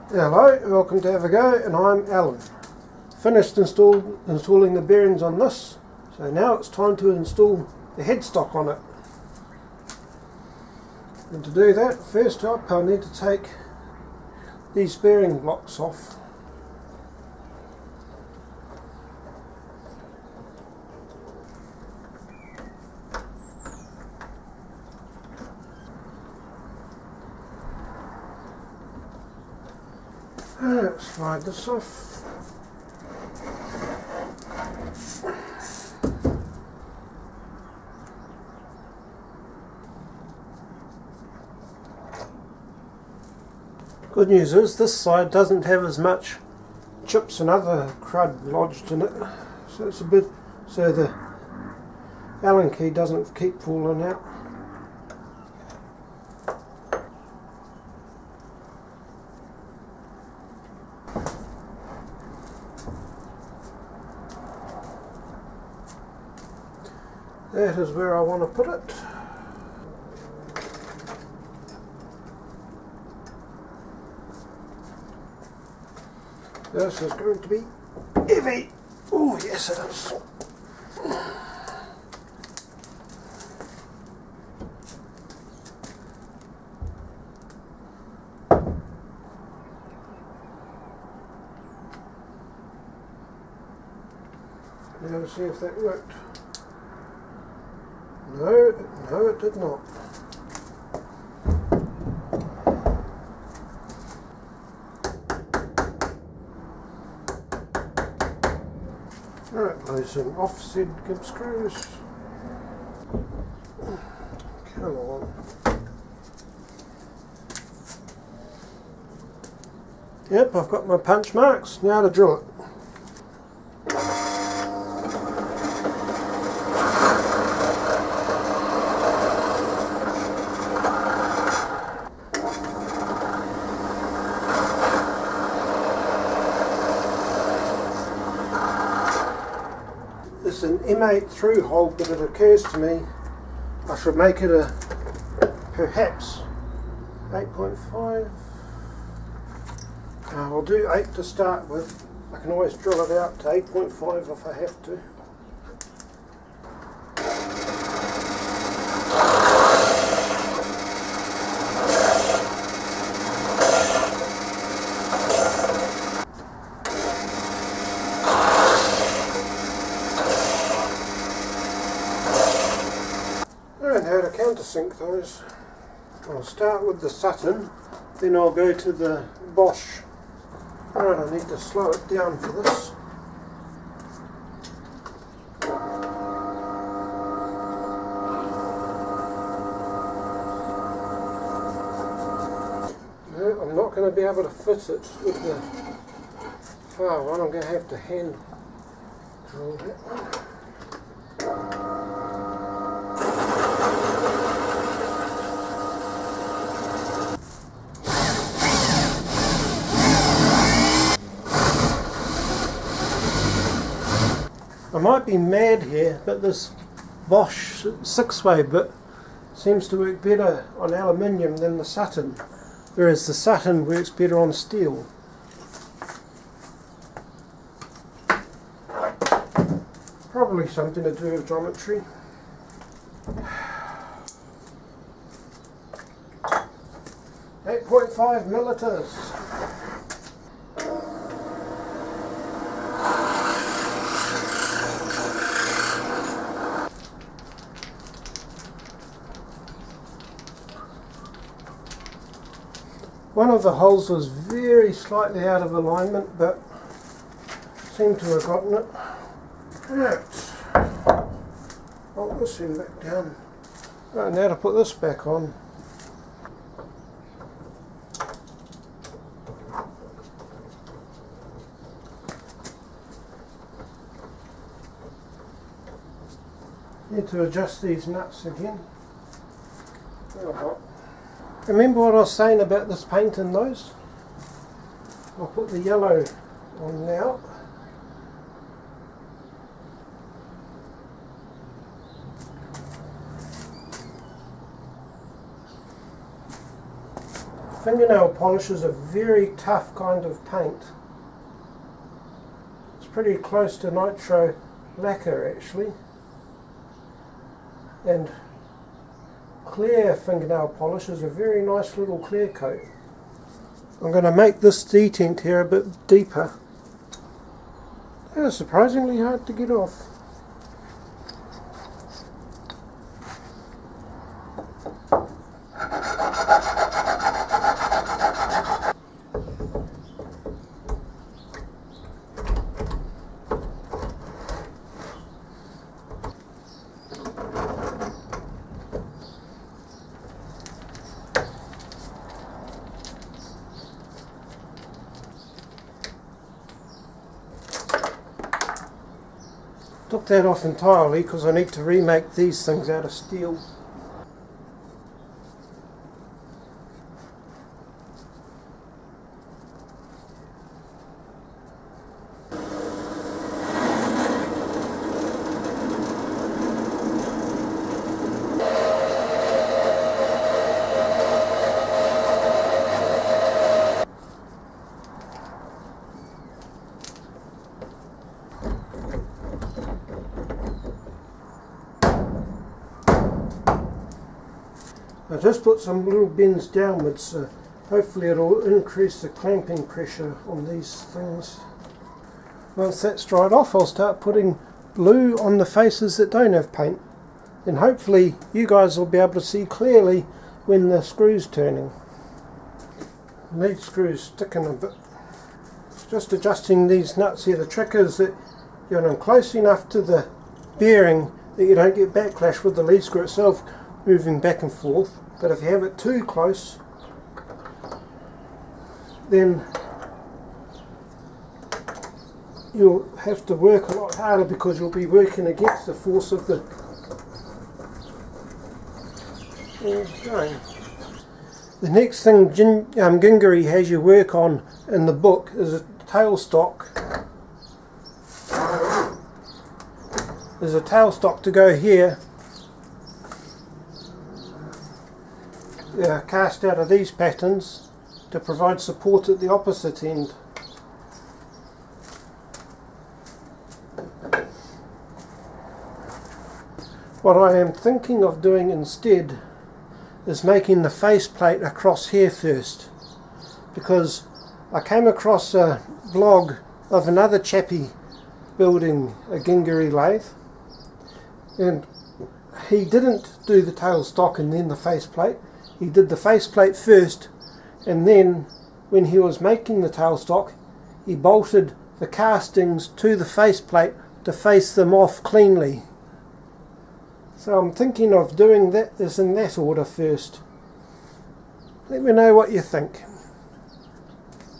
Hello, welcome to Have a Go, and I'm Alan. Finished installing the bearings on this, so now it's time to install the headstock on it. And to do that, first up I need to take these bearing blocks off. Let's slide this off. Good news is this side doesn't have as much chips and other crud lodged in it, so it's so the Allen key doesn't keep falling out. That is where I want to put it. This is going to be heavy. Oh yes it is. Now to see if that worked. No, it did not. Alright, there's some offset gib screws. Come on. Yep, I've got my punch marks. Now to drill it. It's an M8 through hole, but it occurs to me I should make it a perhaps 8.5. I'll do 8 to start with. I can always drill it out to 8.5 if I have to. And how to countersink those. I'll start with the Sutton, then I'll go to the Bosch. Alright, I need to slow it down for this. No, I'm not going to be able to fit it with the far one. I'm going to have to hand drill that one. I might be mad here, but this Bosch 6-way bit seems to work better on aluminium than the Sutton, whereas the Sutton works better on steel. Probably something to do with geometry. .5 milliliters. One of the holes was very slightly out of alignment, but seemed to have gotten it. Right. Bolt this in back down. Right, now to put this back on. Need to adjust these nuts again. Remember what I was saying about this paint in those? I'll put the yellow on now. Fingernail polish is a very tough kind of paint. It's pretty close to nitro lacquer actually. And clear fingernail polish is a very nice little clear coat. I'm going to make this detent here a bit deeper. It's surprisingly hard to get off. Took that off entirely because I need to remake these things out of steel. I just put some little bends downwards, so hopefully it'll increase the clamping pressure on these things. Once that's dried off, I'll start putting glue on the faces that don't have paint. Then hopefully you guys will be able to see clearly when the screw's turning. These screws sticking a bit. Just adjusting these nuts here. The trick is that you're them close enough to the bearing that you don't get backlash with the lead screw itself moving back and forth. But if you have it too close, then you'll have to work a lot harder because you'll be working against the force of the going. The next thing Gingery has you work on in the book is a tailstock. There's a tailstock to go here. Cast out of these patterns to provide support at the opposite end. What I am thinking of doing instead is making the faceplate across here first, because I came across a blog of another chappie building a Gingery lathe, and he didn't do the tailstock and then the faceplate. He did the faceplate first, and then when he was making the tailstock he bolted the castings to the faceplate to face them off cleanly. So I'm thinking of doing that in that order first. Let me know what you think.